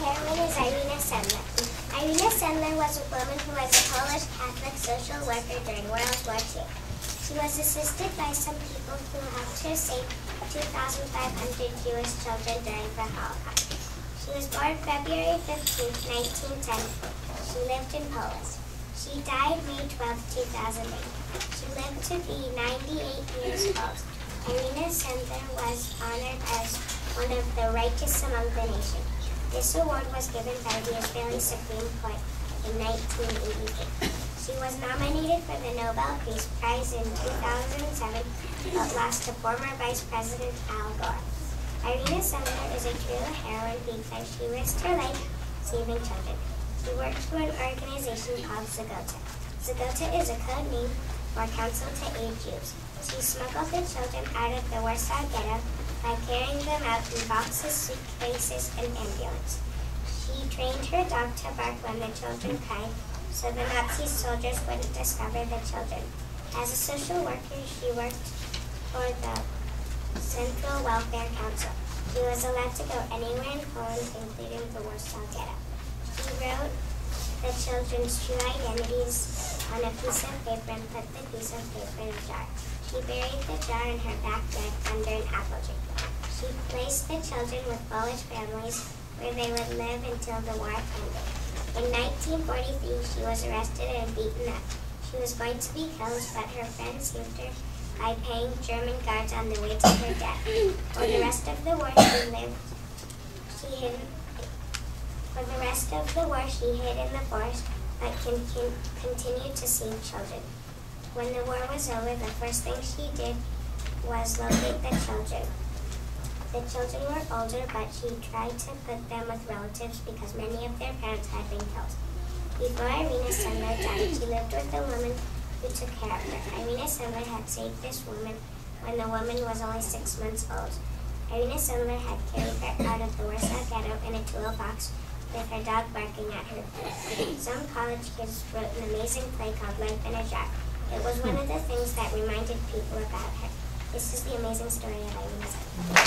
heroine is Irena Sendler. Irena Sendler was a woman who was a Polish Catholic social worker during World War II. She was assisted by some people who helped her save 2,500 Jewish children during the Holocaust. She was born February 15, 1910. She lived in Poland. She died May 12, 2008. She lived to be 98 years old. Irena Sendler was honored as one of the righteous among the nation. This award was given by the Israeli Supreme Court in 1988. She was nominated for the Nobel Peace Prize in 2007, but lost to former Vice President Al Gore. Irena Sendler is a true heroine because she risked her life saving children. She worked for an organization called Zagota. Zagota is a code name for Council to Aid Jews. She smuggled the children out of the Warsaw Ghetto by carrying them out in boxes, suitcases, and ambulance. She trained her dog to bark when the children cried, so the Nazi soldiers wouldn't discover the children. As a social worker, she worked for the Central Welfare Council. She was allowed to go anywhere in Poland, including the Warsaw Ghetto. She wrote the children's true identities on a piece of paper and put the piece of paper in a jar. She buried the jar in her backyard under an apple tree. She placed the children with Polish families where they would live until the war ended. In 1943, she was arrested and beaten up. She was going to be killed, but her friends saved her by paying German guards on the way to her death. For the rest of the war, she hid in the forest, but continued to save children. When the war was over, the first thing she did was locate the children. The children were older, but she tried to put them with relatives because many of their parents had been killed. Before Irena Sendler died, she lived with a woman who took care of her. Irena Sendler had saved this woman when the woman was only 6 months old. Irena Sendler had carried her out of the Warsaw Ghetto in a toolbox with her dog barking at her feet. Some college kids wrote an amazing play called Life in a Jar. It was one of the things that reminded people about her. This is the amazing story of Irena Sendler.